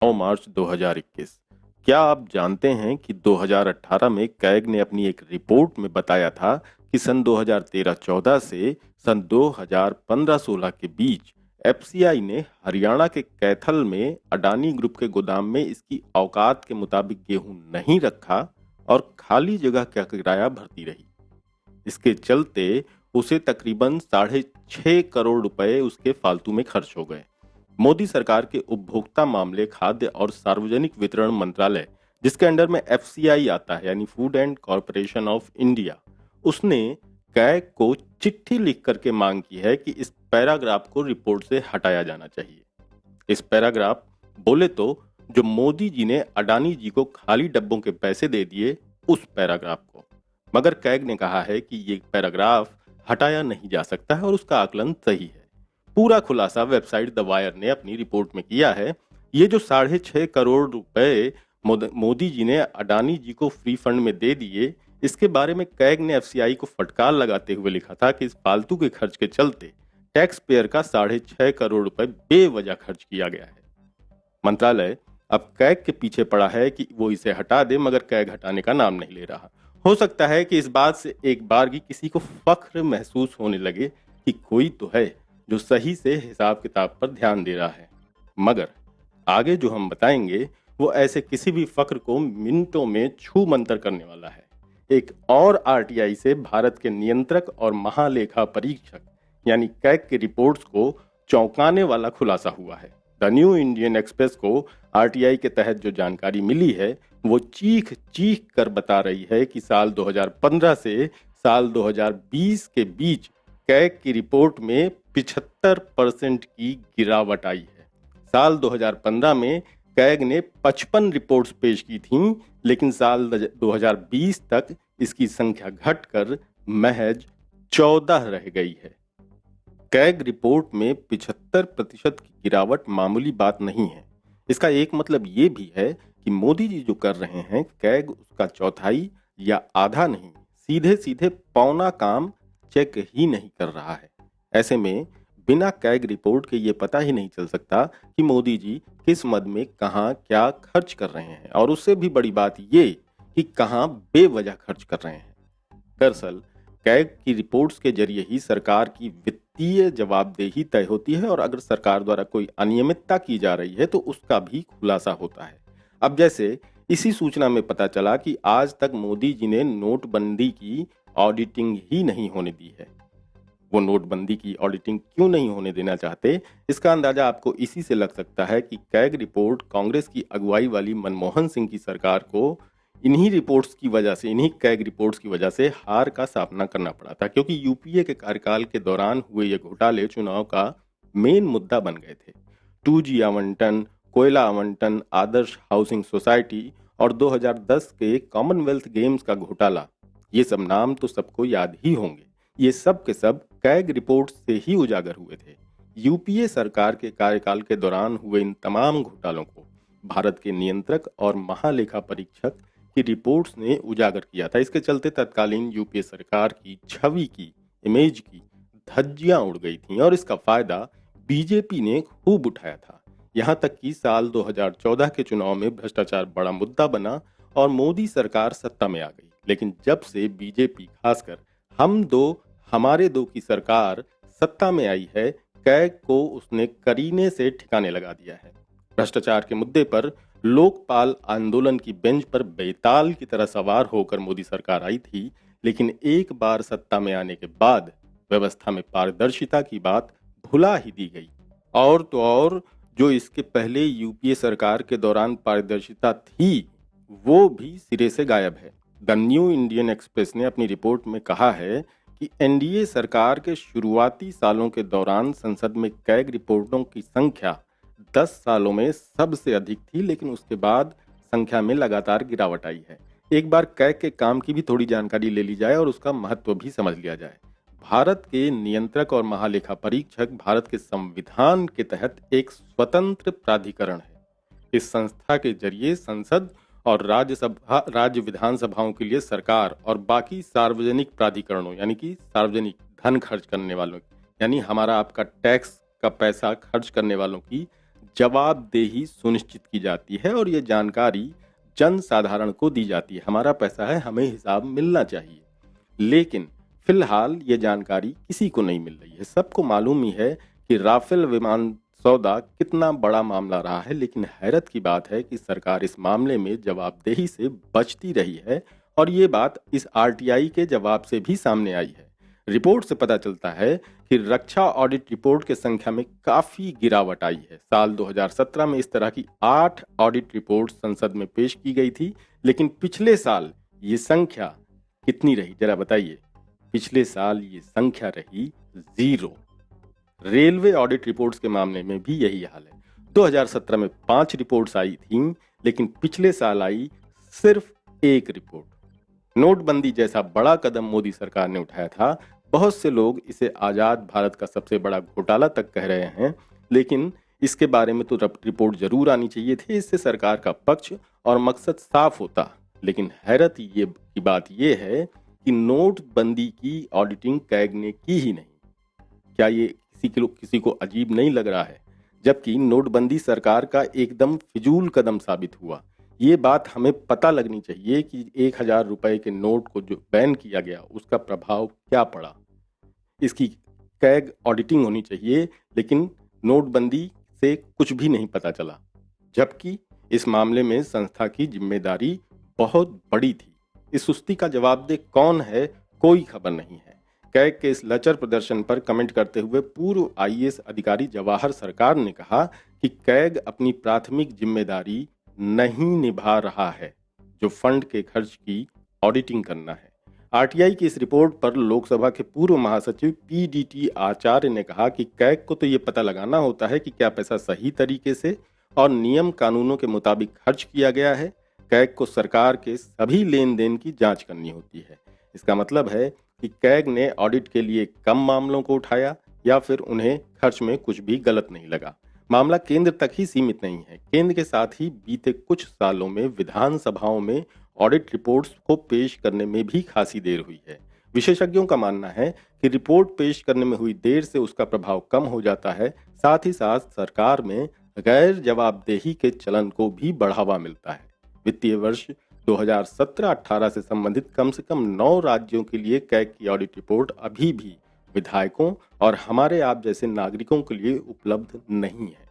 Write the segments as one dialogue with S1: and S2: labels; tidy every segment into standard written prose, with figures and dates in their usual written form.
S1: 9 मार्च 2021। क्या आप जानते हैं कि 2018 में कैग ने अपनी एक रिपोर्ट में बताया था कि सन 2013-14 से सन 2015-16 के बीच एफसीआई ने हरियाणा के कैथल में अडानी ग्रुप के गोदाम में इसकी औकात के मुताबिक गेहूं नहीं रखा और खाली जगह का किराया भरती रही। इसके चलते उसे तकरीबन 6.5 करोड़ रुपए उसके फालतू में खर्च हो गए। मोदी सरकार के उपभोक्ता मामले, खाद्य और सार्वजनिक वितरण मंत्रालय, जिसके अंडर में एफसीआई आता है यानी food and corporation of India, उसने कैग को चिट्ठी लिख करके मांग की है कि इस पैराग्राफ को रिपोर्ट से हटाया जाना चाहिए। इस पैराग्राफ, बोले तो, जो मोदी जी ने अडानी जी को खाली डब्बों के पैसे दे दिए, उस पैराग्राफ को। मगर कैग ने कहा है कि ये पैराग्राफ हटाया नहीं जा सकता है और उसका आकलन सही है। पूरा खुलासा वेबसाइट द वायर ने अपनी रिपोर्ट में किया है। ये जो 6.5 करोड़ रुपए मोदी जी ने अडानी जी को फ्री फंड में दे दिए, इसके बारे में कैग ने एफसीआई को फटकार लगाते हुए लिखा था कि इस फालतू के खर्च के चलते टैक्स पेयर का 6.5 करोड़ रुपए बेवजह खर्च किया गया है। मंत्रालय अब कैग के पीछे पड़ा है कि वो इसे हटा दे, मगर कैग हटाने का नाम नहीं ले रहा। हो सकता है कि इस बात से एक बार की किसी को फख्र महसूस होने लगे कि कोई तो है जो सही से हिसाब किताब पर ध्यान दे रहा है। मगर आगे जो हम बताएंगे वो ऐसे किसी भी फख्र को मिनटों में छू मंतर करने वाला है। एक और आरटीआई से भारत के नियंत्रक और महालेखा परीक्षक यानी कैग की रिपोर्ट्स को चौंकाने वाला खुलासा हुआ है। द न्यू इंडियन एक्सप्रेस को आरटीआई के तहत जो जानकारी मिली है वो चीख चीख कर बता रही है कि साल 2015 से साल 2020 के बीच कैग की रिपोर्ट में 75% की गिरावट आई है। साल 2015 में कैग ने 55 रिपोर्ट्स पेश की थीं, लेकिन साल 2020 तक इसकी संख्या घटकर महज 14 रह गई है। कैग रिपोर्ट में 75% की गिरावट मामूली बात नहीं है। इसका एक मतलब ये भी है कि मोदी जी जो कर रहे हैं, कैग उसका चौथाई या आधा नहीं, सीधे सीधे पौना काम चेक ही नहीं कर रहा है। ऐसे में बिना कैग रिपोर्ट के ये पता ही नहीं चल सकता कि मोदी जी किस मद में कहाँ क्या खर्च कर रहे हैं, और उससे भी बड़ी बात ये कि कहाँ बेवजह खर्च कर रहे हैं। दरअसल कैग की रिपोर्ट्स के जरिए ही सरकार की वित्तीय जवाबदेही तय होती है, और अगर सरकार द्वारा कोई अनियमितता की जा रही है तो उसका भी खुलासा होता है। अब जैसे इसी सूचना में पता चला कि आज तक मोदी जी ने नोटबंदी की ऑडिटिंग ही नहीं होने दी है। वो नोटबंदी की ऑडिटिंग क्यों नहीं होने देना चाहते, इसका अंदाजा आपको इसी से लग सकता है कि कैग रिपोर्ट कांग्रेस की अगुवाई वाली मनमोहन सिंह की सरकार को इन्हीं रिपोर्ट्स की वजह से, इन्हीं कैग रिपोर्ट्स की वजह से हार का सामना करना पड़ा था, क्योंकि यूपीए के कार्यकाल के दौरान हुए ये घोटाले चुनाव का मेन मुद्दा बन गए थे। 2G आवंटन, कोयला आवंटन, आदर्श हाउसिंग सोसाइटी और 2010 के कॉमनवेल्थ गेम्स का घोटाला, ये सब नाम तो सबको याद ही होंगे। ये सब के सब कैग रिपोर्ट से ही उजागर हुए थे। यूपीए सरकार के कार्यकाल के दौरान हुए इन तमाम घोटालों को भारत के नियंत्रक और महालेखा परीक्षक की रिपोर्ट्स ने उजागर किया था। इसके चलते तत्कालीन यूपीए सरकार की छवि की, इमेज की धज्जियां उड़ गई थीं, और इसका फायदा बीजेपी ने खूब उठाया था। यहाँ तक कि साल 2014 के चुनाव में भ्रष्टाचार बड़ा मुद्दा बना और मोदी सरकार सत्ता में आ गई। लेकिन जब से बीजेपी, खासकर हम दो हमारे दो की सरकार सत्ता में आई है, कैग को उसने करीने से ठिकाने लगा दिया है। भ्रष्टाचार के मुद्दे पर लोकपाल आंदोलन की बेंच पर बेताल की तरह सवार होकर मोदी सरकार आई थी, लेकिन एक बार सत्ता में आने के बाद व्यवस्था में पारदर्शिता की बात भुला ही दी गई। और तो और, जो इसके पहले यूपीए सरकार के दौरान पारदर्शिता थी वो भी सिरे से गायब है। द न्यू इंडियन एक्सप्रेस ने अपनी रिपोर्ट में कहा है कि एनडीए सरकार के शुरुआती सालों के दौरान संसद में कैग रिपोर्टों की संख्या 10 सालों में सबसे अधिक थी, लेकिन उसके बाद संख्या में लगातार गिरावट आई है। एक बार कैग के काम की भी थोड़ी जानकारी ले ली जाए और उसका महत्व भी समझ लिया जाए। भारत के नियंत्रक और महालेखा परीक्षक भारत के संविधान के तहत एक स्वतंत्र प्राधिकरण है। इस संस्था के जरिए संसद और राज्य विधानसभाओं के लिए सरकार और बाकी सार्वजनिक प्राधिकरणों, यानी कि सार्वजनिक धन खर्च करने वालों, यानी हमारा आपका टैक्स का पैसा खर्च करने वालों की जवाबदेही सुनिश्चित की जाती है और ये जानकारी जन साधारण को दी जाती है। हमारा पैसा है, हमें हिसाब मिलना चाहिए। लेकिन फिलहाल ये जानकारी किसी को नहीं मिल रही है। सबको मालूम ही है कि राफेल विमान सौदा कितना बड़ा मामला रहा है, लेकिन हैरत की बात है कि सरकार इस मामले में जवाबदेही से बचती रही है और ये बात इस आरटीआई के जवाब से भी सामने आई है। रिपोर्ट से पता चलता है कि रक्षा ऑडिट रिपोर्ट के संख्या में काफी गिरावट आई है। साल 2017 में इस तरह की 8 ऑडिट रिपोर्ट संसद में पेश की गई थी, लेकिन पिछले साल ये संख्या कितनी रही जरा बताइए। पिछले साल ये संख्या रही 0। रेलवे ऑडिट रिपोर्ट्स के मामले में भी यही हाल है। 2017 में 5 रिपोर्ट्स आई थीं, लेकिन पिछले साल आई सिर्फ 1 रिपोर्ट। नोटबंदी जैसा बड़ा कदम मोदी सरकार ने उठाया था। बहुत से लोग इसे आजाद भारत का सबसे बड़ा घोटाला तक कह रहे हैं, लेकिन इसके बारे में तो रिपोर्ट जरूर आनी चाहिए थी। इससे सरकार का पक्ष और मकसद साफ होता। लेकिन हैरत ये की बात यह है कि नोटबंदी की ऑडिटिंग कैग ने की ही नहीं। क्या ये किसी को अजीब नहीं लग रहा है? जबकि नोटबंदी सरकार का एकदम फिजूल कदम साबित हुआ। ये बात हमें पता लगनी चाहिए कि 1000 रुपए के नोट को जो बैन किया गया उसका प्रभाव क्या पड़ा। इसकी कैग ऑडिटिंग होनी चाहिए, लेकिन नोटबंदी से कुछ भी नहीं पता चला। जबकि इस मामले में संस्था की जिम्मेदारी बहुत बड़ी थी। इस सुस्ती का जवाबदेह कौन है, कोई खबर नहीं है। कैग के इस लचर प्रदर्शन पर कमेंट करते हुए पूर्व आईएएस अधिकारी जवाहर सरकार ने कहा कि कैग अपनी प्राथमिक जिम्मेदारी नहीं निभा रहा है, जो फंड के खर्च की ऑडिटिंग करना है। आरटीआई की इस रिपोर्ट पर लोकसभा के पूर्व महासचिव पीडीटी आचार्य ने कहा कि कैग को तो ये पता लगाना होता है कि क्या पैसा सही तरीके से और नियम कानूनों के मुताबिक खर्च किया गया है। कैग को सरकार के सभी लेन देन की जांच करनी होती है। इसका मतलब है कि कैग ने ऑडिट के लिए कम मामलों को उठाया या फिर उन्हें खर्च में कुछ भी गलत नहीं लगा। मामला केंद्र तक ही सीमित नहीं है। केंद्र के साथ ही बीते कुछ सालों में विधानसभाओं में ऑडिट रिपोर्ट्स को पेश करने में भी खासी देर हुई है। विशेषज्ञों का मानना है कि रिपोर्ट पेश करने में हुई देर से उसका प्रभाव कम हो जाता है। साथ ही साथ सरकार में गैर जवाबदेही के चलन को भी बढ़ावा मिलता है। वित्तीय वर्ष 2017-18 से संबंधित कम से कम 9 राज्यों के लिए कैग की ऑडिट रिपोर्ट अभी भी विधायकों और हमारे आप जैसे नागरिकों के लिए उपलब्ध नहीं है।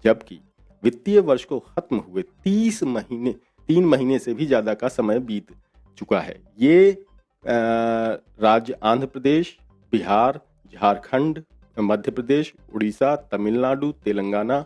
S1: जबकि वित्तीय वर्ष को खत्म हुए 3 महीने से भी ज्यादा का समय बीत चुका है। ये राज्य आंध्र प्रदेश, बिहार, झारखंड, मध्य प्रदेश, उड़ीसा, तमिलनाडु, तेलंगाना,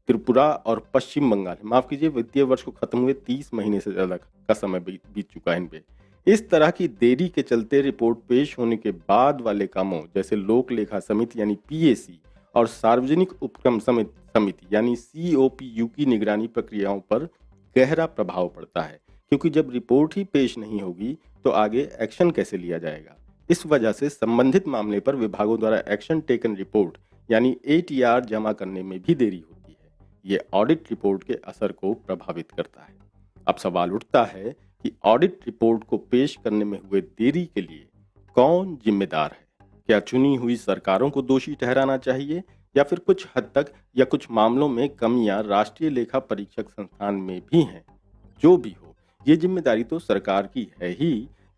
S1: त्रिपुरा और पश्चिम बंगाल, माफ कीजिए, वित्तीय वर्ष को खत्म हुए 30 महीने से ज्यादा का समय बीत चुका है इन पे। इस तरह की देरी के चलते रिपोर्ट पेश होने के बाद वाले कामों जैसे लोक लेखा समिति यानी पीएसी और सार्वजनिक उपक्रम समिति यानी सीओपीयू की निगरानी प्रक्रियाओं पर गहरा प्रभाव पड़ता है, क्योंकि जब रिपोर्ट ही पेश नहीं होगी तो आगे एक्शन कैसे लिया जाएगा। इस वजह से संबंधित मामले पर विभागों द्वारा एक्शन टेकन रिपोर्ट यानी एटीआर जमा करने में भी देरी होती है। ये ऑडिट रिपोर्ट के असर को प्रभावित करता है। अब सवाल उठता है कि ऑडिट रिपोर्ट को पेश करने में हुए देरी के लिए कौन जिम्मेदार है? क्या चुनी हुई सरकारों को दोषी ठहराना चाहिए या फिर कुछ हद तक या कुछ मामलों में कमियां राष्ट्रीय लेखा परीक्षक संस्थान में भी हैं? जो भी हो, ये जिम्मेदारी तो सरकार की है ही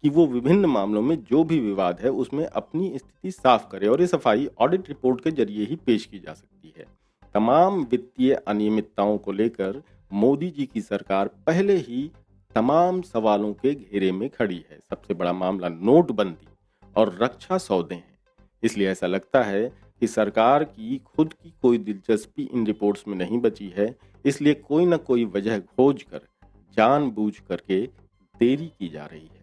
S1: कि वो विभिन्न मामलों में जो भी विवाद है उसमें अपनी स्थिति साफ करे, और ये सफाई ऑडिट रिपोर्ट के जरिए ही पेश की जा सकती है। तमाम वित्तीय अनियमितताओं को लेकर मोदी जी की सरकार पहले ही तमाम सवालों के घेरे में खड़ी है। सबसे बड़ा मामला नोटबंदी और रक्षा सौदे हैं। इसलिए ऐसा लगता है कि सरकार की खुद की कोई दिलचस्पी इन रिपोर्ट्स में नहीं बची है। इसलिए कोई ना कोई वजह खोज कर जानबूझ करके देरी की जा रही है।